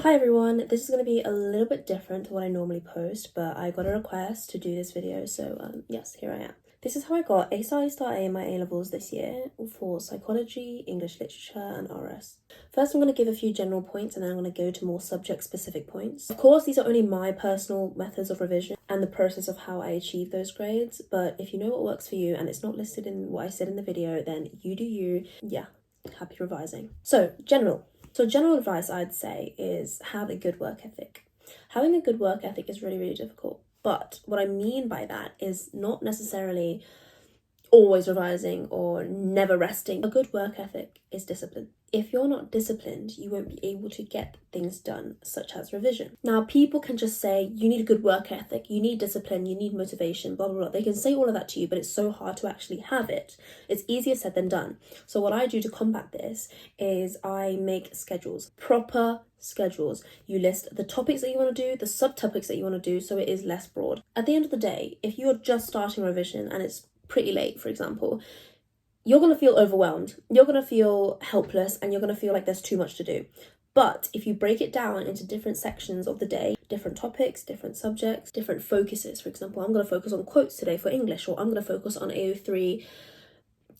Hi everyone, this is going to be a little bit different to what I normally post, but I got a request to do this video, so yes, here I am. This is how I got A star A in my A-levels this year for psychology, English literature and RS. First I'm going to give a few general points and then I'm going to go to more subject-specific points. Of course, these are only my personal methods of revision and the process of how I achieve those grades, but if you know what works for you and it's not listed in what I said in the video, then you do you. Yeah, happy revising. So, general advice I'd say is have a good work ethic. Having a good work ethic is really, really difficult. But what I mean by that is not necessarily always revising or never resting. A good work ethic is discipline. If you're not disciplined, you won't be able to get things done, such as revision. Now, people can just say, you need a good work ethic, you need discipline, you need motivation, blah, blah, blah. They can say all of that to you, but it's so hard to actually have it. It's easier said than done. So what I do to combat this is I make schedules, proper schedules. You list the topics that you want to do, the subtopics that you want to do, so it is less broad. At the end of the day, if you're just starting revision and it's pretty late, for example, you're going to feel overwhelmed, you're going to feel helpless, and you're going to feel like there's too much to do. But if you break it down into different sections of the day, different topics, different subjects, different focuses, for example, I'm going to focus on quotes today for English, or I'm going to focus on AO3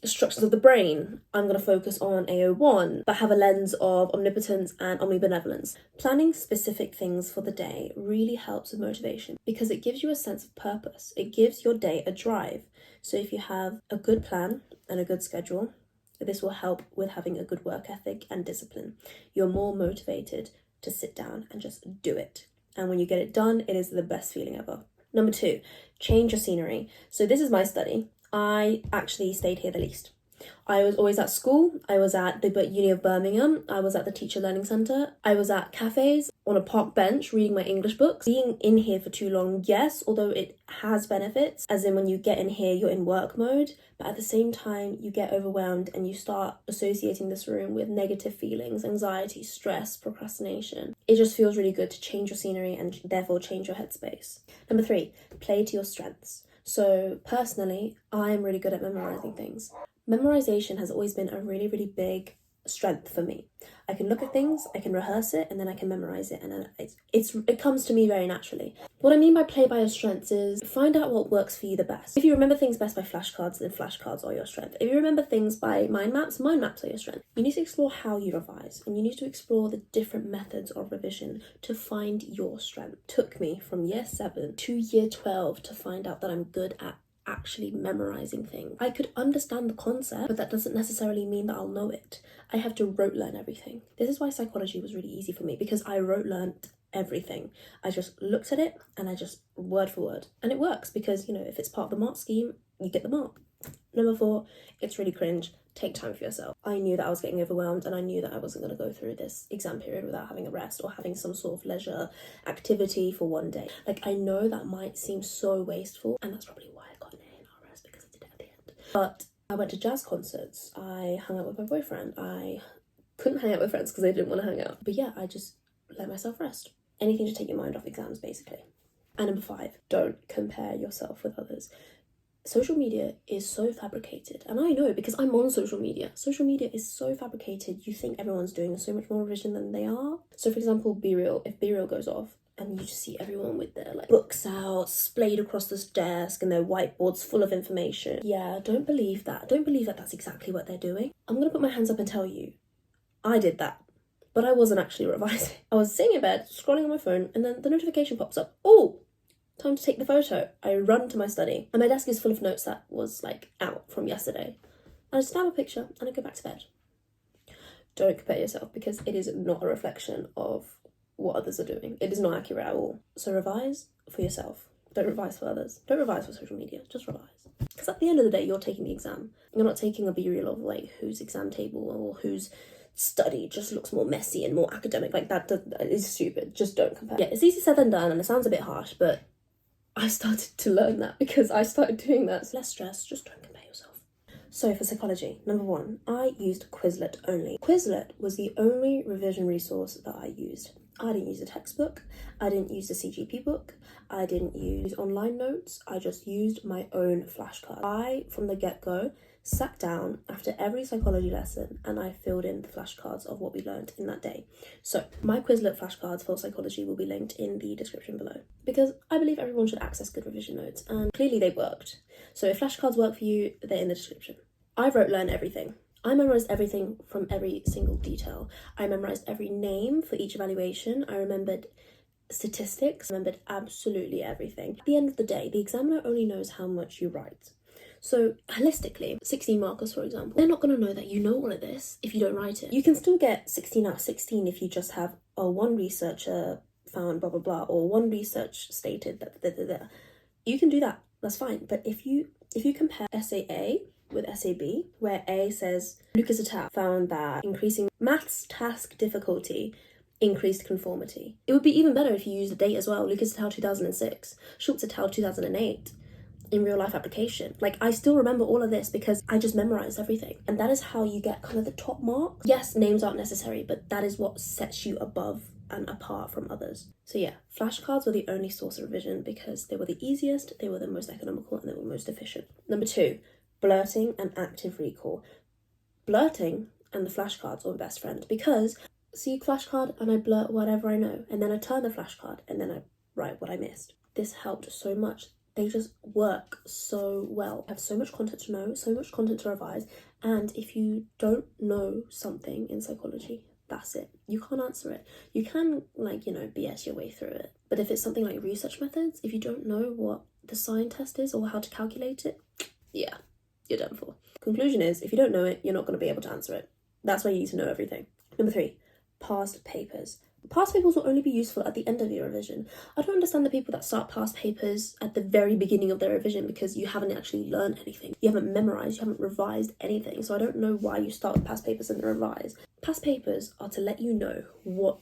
structures of the brain, I'm going to focus on AO1, but have a lens of omnipotence and omnibenevolence. Planning specific things for the day really helps with motivation because it gives you a sense of purpose. It gives your day a drive. So if you have a good plan and a good schedule, this will help with having a good work ethic and discipline. You're more motivated to sit down and just do it. And when you get it done, it is the best feeling ever. Number 2, change your scenery. So this is my study. I actually stayed here the least. I was always at school, I was at the Uni of Birmingham, I was at the Teacher Learning Centre, I was at cafes, on a park bench reading my English books. Being in here for too long, yes, although it has benefits, as in when you get in here you're in work mode, but at the same time you get overwhelmed and you start associating this room with negative feelings, anxiety, stress, procrastination. It just feels really good to change your scenery and therefore change your headspace. Number 3, play to your strengths. So personally, I'm really good at memorizing things. Memorization has always been a really, really big strength for me. I can look at things, I can rehearse it, and then I can memorize it, and then it comes to me very naturally. What I mean by play by your strengths is find out what works for you the best. If you remember things best by flashcards, then flashcards are your strength. If you remember things by mind maps are your strength. You need to explore how you revise, and you need to explore the different methods of revision to find your strength. It took me from year 7 to year 12 to find out that I'm good at actually memorizing things. I could understand the concept, but that doesn't necessarily mean that I'll know it. I have to rote learn everything. This is why psychology was really easy for me, because I rote learned everything. I just looked at it and I just word for word, and it works because, you know, if it's part of the mark scheme, you get the mark. Number 4, it's really cringe. Take time for yourself. I knew that I was getting overwhelmed and I knew that I wasn't going to go through this exam period without having a rest or having some sort of leisure activity for one day. Like, I know that might seem so wasteful, and that's probably why I got an A in RS, because I did it at the end. But I went to jazz concerts, I hung out with my boyfriend, I couldn't hang out with friends because I didn't want to hang out. But yeah, I just let myself rest. Anything to take your mind off exams, basically. And number 5, don't compare yourself with others. Social media is so fabricated, and I know because I'm on social media. Social media is so fabricated, you think everyone's doing so much more revision than they are. So for example, BeReal, if BeReal goes off and you just see everyone with their like books out, splayed across this desk and their whiteboards full of information. Yeah, don't believe that. Don't believe that that's exactly what they're doing. I'm gonna put my hands up and tell you, I did that, but I wasn't actually revising. I was sitting in bed, scrolling on my phone, and then the notification pops up. Oh, time to take the photo. I run to my study and my desk is full of notes that was like out from yesterday. I snap a picture and I go back to bed. Don't compare yourself, because it is not a reflection of what others are doing. It is not accurate at all. So revise for yourself. Don't revise for others. Don't revise for social media. Just revise. Because at the end of the day, you're taking the exam. You're not taking a BeReal of like whose exam table or whose study just looks more messy and more academic. Like that is stupid. Just don't compare. Yeah, it's easy said than done, and it sounds a bit harsh, but I started to learn that because I started doing that. So less stress, just don't compare yourself. So for psychology, number 1, I used Quizlet only. Quizlet was the only revision resource that I used. I didn't use a textbook, I didn't use the CGP book, I didn't use online notes, I just used my own flashcard. I, from the get-go, sat down after every psychology lesson and I filled in the flashcards of what we learned in that day. So my Quizlet flashcards for psychology will be linked in the description below, because I believe everyone should access good revision notes, and clearly they worked. So if flashcards work for you, they're in the description. I wrote learn everything. I memorized everything from every single detail. I memorized every name for each evaluation. I remembered statistics, remembered absolutely everything. At the end of the day, the examiner only knows how much you write. So holistically, 16 markers, for example, they're not going to know that you know all of this if you don't write it. You can still get 16 out of 16 if you just have one researcher found blah blah blah, or one research stated that. You can do that, that's fine. But if you compare essay A with essay B, where A says Lucas et al. Found that increasing maths task difficulty increased conformity. It would be even better if you use the date as well. Lucas et al. 2006, Schultz et al. 2008. In real life application. Like, I still remember all of this because I just memorized everything. And that is how you get kind of the top marks. Yes, names aren't necessary, but that is what sets you above and apart from others. So yeah, flashcards were the only source of revision because they were the easiest, they were the most economical, and they were most efficient. Number 2, blurting and active recall. Blurting and the flashcards were best friends because see a flashcard and I blurt whatever I know, and then I turn the flashcard and then I write what I missed. This helped so much. They just work so well. I have so much content to know, so much content to revise, and if you don't know something in psychology, that's it. You can't answer it. You can, like, BS your way through it. But if it's something like research methods, if you don't know what the sign test is or how to calculate it, yeah, you're done for. Conclusion is, if you don't know it, you're not going to be able to answer it. That's why you need to know everything. Number 3, past papers. Past papers will only be useful at the end of your revision. I don't understand the people that start past papers at the very beginning of their revision because you haven't actually learned anything. You haven't memorized, you haven't revised anything. So I don't know why you start with past papers and then revise. Past papers are to let you know what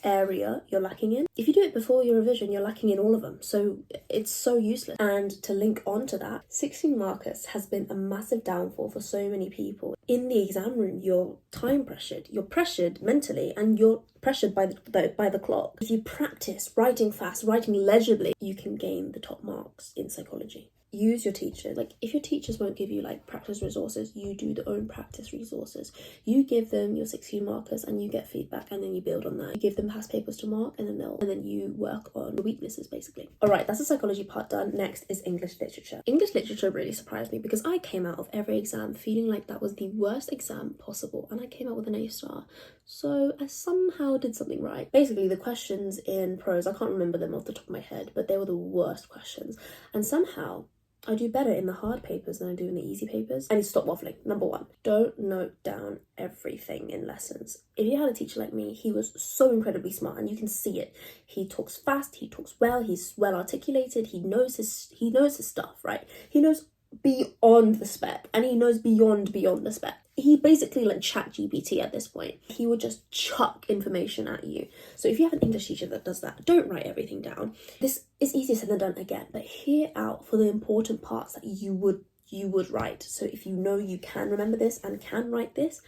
area you're lacking in. If you do it before your revision, you're lacking in all of them, so it's so useless. And to link on to that, 16 markers has been a massive downfall for so many people. In the exam room, you're time pressured, you're pressured mentally, and you're pressured by the clock. If you practice writing fast, writing legibly, you can gain the top marks in psychology. Use your teacher. Like, if your teachers won't give you like practice resources, you do the own practice resources. You give them your 16 markers and you get feedback, and then you build on that. You give them past papers to mark, and then you work on the weaknesses basically. All right, that's the psychology part done. Next is English literature. English literature really surprised me because I came out of every exam feeling like that was the worst exam possible, and I came out with an A star. So I somehow did something right. Basically, the questions in prose, I can't remember them off the top of my head, but they were the worst questions, and somehow I do better in the hard papers than I do in the easy papers. I need to stop waffling. Number 1, don't note down everything in lessons. If you had a teacher like me, he was so incredibly smart, and you can see it. He talks fast, he talks well, he's well articulated, he knows his stuff, right? He knows beyond the spec, and he knows beyond the spec. He basically like ChatGPT at this point. He would just chuck information at you. So if you have an English teacher that does that, don't write everything down. This is easier said than done again, but hear out for the important parts that you would write. So if you know you can remember this and can write this,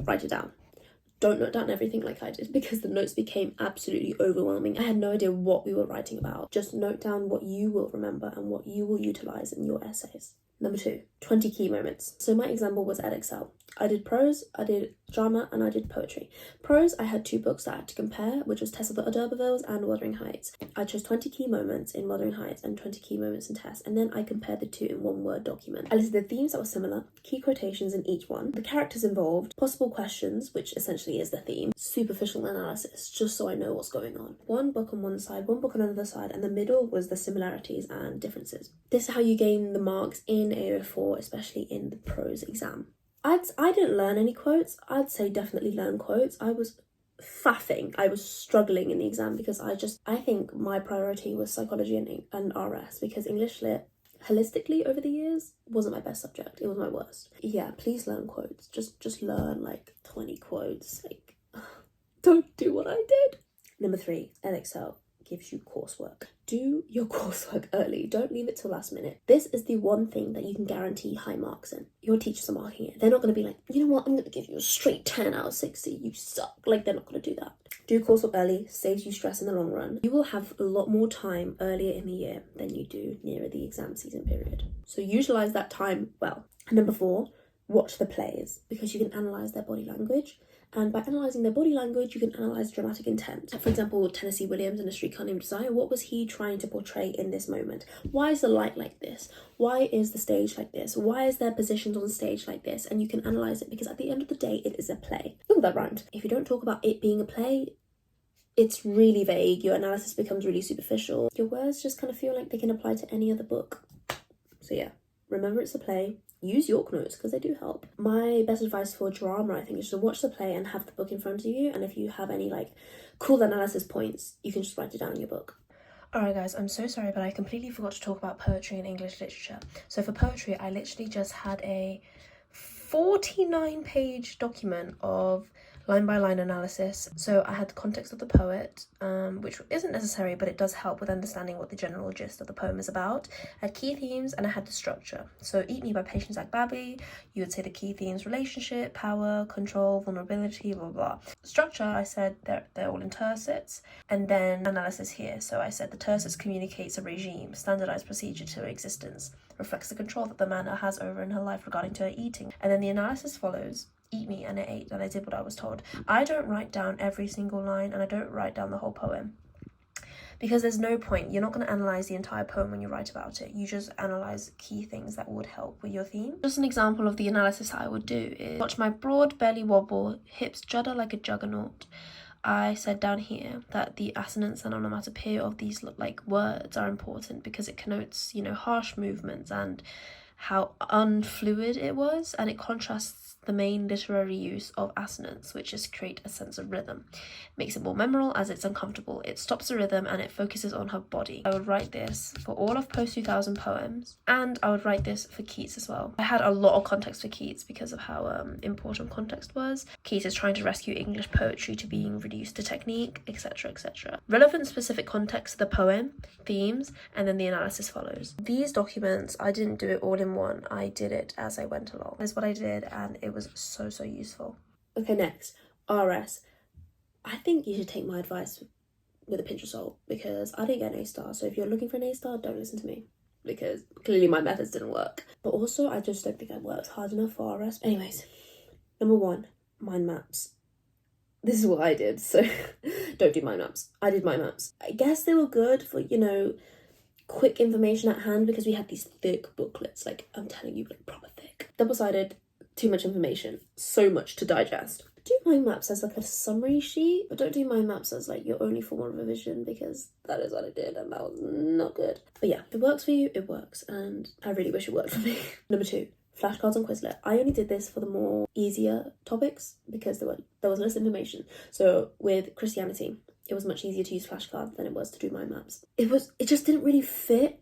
write it down. Don't note down everything like I did, because the notes became absolutely overwhelming. I had no idea what we were writing about. Just note down what you will remember and what you will utilize in your essays. Number 2, 20 key moments. So my example was Edexcel. I did prose, I did drama, and I did poetry. Prose, I had 2 books that I had to compare, which was Tess of the D'Urbervilles and Wuthering Heights. I chose 20 key moments in Wuthering Heights and 20 key moments in Tess, and then I compared the 2 in one Word document. I listed the themes that were similar, key quotations in each one, the characters involved, possible questions, which essentially is the theme, superficial analysis, just so I know what's going on. One book on one side, one book on another side, and the middle was the similarities and differences. This is how you gain the marks in AO4, especially in the prose exam. I didn't learn any quotes. I'd say definitely learn quotes. I was faffing. I was struggling in the exam because I think my priority was psychology and RS, because English lit holistically over the years wasn't my best subject. It was my worst. Yeah, please learn quotes. Just learn like 20 quotes. Like, don't do what I did. Number 3, Edexcel. gives you coursework. Do your coursework early. Don't leave it till last minute. This is the one thing that you can guarantee high marks in. Your teachers are marking it. They're not going to be like, you know what, I'm going to give you a straight 10 out of 60. You suck. Like, they're not going to do that. Do coursework early. Saves you stress in the long run. You will have a lot more time earlier in the year than you do nearer the exam season period. So utilize that time well. And number 4, watch the plays, because you can analyze their body language. And by analysing their body language, you can analyse dramatic intent. For example, Tennessee Williams in A Streetcar Named Desire, what was he trying to portray in this moment? Why is the light like this? Why is the stage like this? Why is there positions on the stage like this? And you can analyse it, because at the end of the day, it is a play. Oh, that rhymed. If you don't talk about it being a play, it's really vague. Your analysis becomes really superficial. Your words just kind of feel like they can apply to any other book. So yeah, remember it's a play. Use York notes, because they do help. My best advice for drama, I think, is to watch the play and have the book in front of you. And if you have any like cool analysis points, you can just write it down in your book. Alright guys, I'm so sorry, but I completely forgot to talk about poetry and English literature. So for poetry, I literally just had a 49-page document of line-by-line analysis. So I had the context of the poet, which isn't necessary, but it does help with understanding what the general gist of the poem is about. I had key themes, and I had the structure. So Eat Me by Patience Agbabi, you would say the key themes: relationship, power, control, vulnerability, blah, blah. Structure, I said they're all in tercets. And then analysis here. So I said the tercets communicates a regime, standardized procedure to existence, reflects the control that the man has over in her life regarding to her eating. And then the analysis follows. Eat me, and I ate, and I did what I was told. I don't write down every single line, and I don't write down the whole poem, because there's no point. You're not going to analyze the entire poem when you write about it. You just analyze key things that would help with your theme. Just an example of the analysis that I would do is: watch my broad belly wobble, hips judder like a juggernaut. I said down here that the assonance and onomatopoeia of these like words are important, because it connotes, you know, harsh movements and how unfluid it was, and it contrasts the main literary use of assonance, which is to create a sense of rhythm. It makes it more memorable as it's uncomfortable. It stops the rhythm and it focuses on her body. I would write this for all of post-2000 poems, and I would write this for Keats as well. I had a lot of context for Keats because of how important context was. Keats is trying to rescue English poetry to being reduced to technique, etc, etc. Relevant specific context to the poem, themes, and then the analysis follows. These documents, I didn't do it all in one. I did it as I went along. That's what I did, and it was so useful. Okay, next, RS. I think you should take my advice with a pinch of salt, because I didn't get an A-star. So if you're looking for an A-star, don't listen to me, because clearly my methods didn't work. But also, I just don't think I worked hard enough for RS. Anyways, number 1, mind maps. This is what I did, so don't do mind maps. I did mind maps. I guess they were good for, you know, quick information at hand, because we had these thick booklets, like I'm telling you, like proper thick. Double-sided, too much information, so much to digest. Do mind maps as like a summary sheet, but don't do mind maps as like your only form of revision, because that is what I did, and that was not good. But yeah, if it works for you, it works, and I really wish it worked for me. Number 2, flashcards on Quizlet. I only did this for the more easier topics, because there was less information. So with Christianity, it was much easier to use flashcards than it was to do mind maps. It just didn't really fit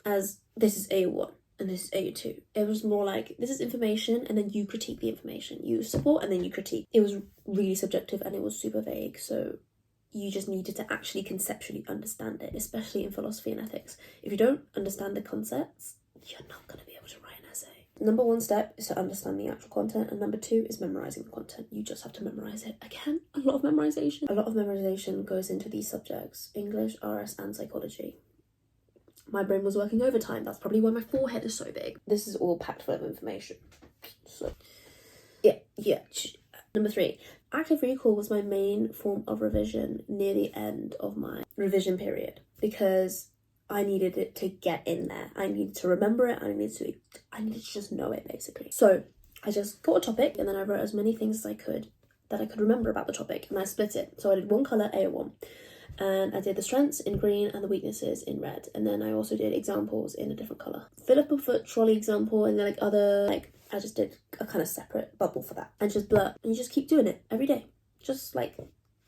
as this is A1 and this is A2. It was more like, this is information, and then you critique the information. You support and then you critique. It was really subjective, and it was super vague, so you just needed to actually conceptually understand it, especially in philosophy and ethics. If you don't understand the concepts, you're not going to be able to write an essay. Number 1 step is to understand the actual content, and number 2 is memorizing the content. You just have to memorize it. Again, a lot of memorization. A lot of memorization goes into these subjects: English, RS, and psychology. My brain was working overtime. That's probably why my forehead is so big. This is all packed full of information. So, yeah. Number 3, active recall was my main form of revision near the end of my revision period, because I needed it to get in there. I needed to remember it. I needed to just know it, basically. So I just got a topic, and then I wrote as many things as I could that I could remember about the topic, and I split it. So I did one colour, A1. And I did the strengths in green and the weaknesses in red. And then I also did examples in a different colour. Fill up a foot trolley example, and then like other, like I just did a kind of separate bubble for that. And just blur. And you just keep doing it every day. Just like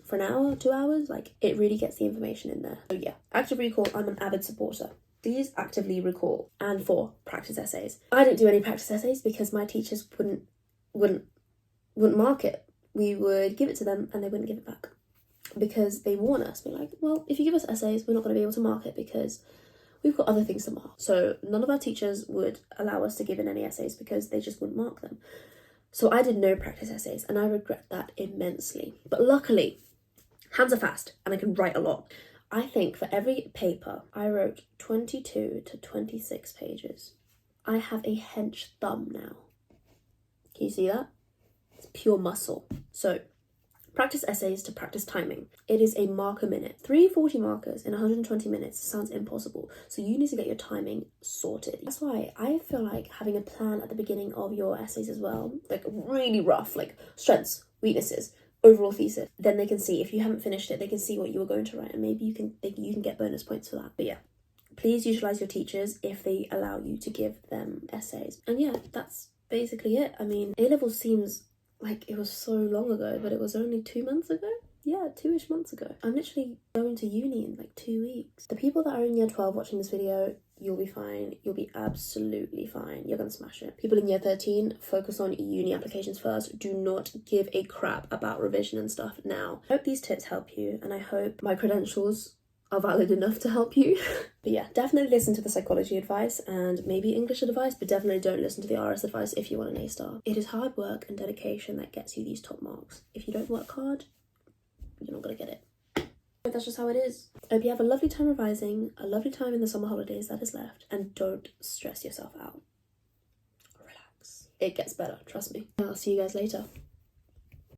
for an hour, 2 hours, like it really gets the information in there. So yeah, active recall, I'm an avid supporter. Please actively recall. And 4, practice essays. I didn't do any practice essays because my teachers wouldn't mark it. We would give it to them and they wouldn't give it back. because they warn us, be like, well, if you give us essays, we're not going to be able to mark it because we've got other things to mark. So none of our teachers would allow us to give in any essays because they just wouldn't mark them. So I did no practice essays and I regret that immensely. But luckily, hands are fast and I can write a lot. I think for every paper, I wrote 22 to 26 pages. I have a hench thumb now. Can you see that? It's pure muscle. So practice essays to practice timing. It is a mark a minute. 340 markers in 120 minutes sounds impossible. So you need to get your timing sorted. That's why I feel like having a plan at the beginning of your essays as well, like really rough, like strengths, weaknesses, overall thesis. Then they can see, if you haven't finished it, they can see what you were going to write and maybe you can get bonus points for that. But yeah, please utilize your teachers if they allow you to give them essays. And yeah, that's basically it. I mean, A-levels seems like it was so long ago, but it was only 2 months ago. Yeah, 2-ish months ago. I'm literally going to uni in like 2 weeks. The people that are in year 12 watching this video, you'll be fine. You'll be absolutely fine. You're gonna smash it. People in year 13, focus on uni applications first. Do not give a crap about revision and stuff now. I hope these tips help you, and I hope my credentials are valid enough to help you. But yeah, definitely listen to the psychology advice and maybe English advice, but definitely don't listen to the RS advice if you want an A-star. It is hard work and dedication that gets you these top marks. If you don't work hard, you're not gonna get it. But that's just how it is. I hope you have a lovely time revising, a lovely time in the summer holidays that is left, and don't stress yourself out. Relax. It gets better, trust me. I'll see you guys later.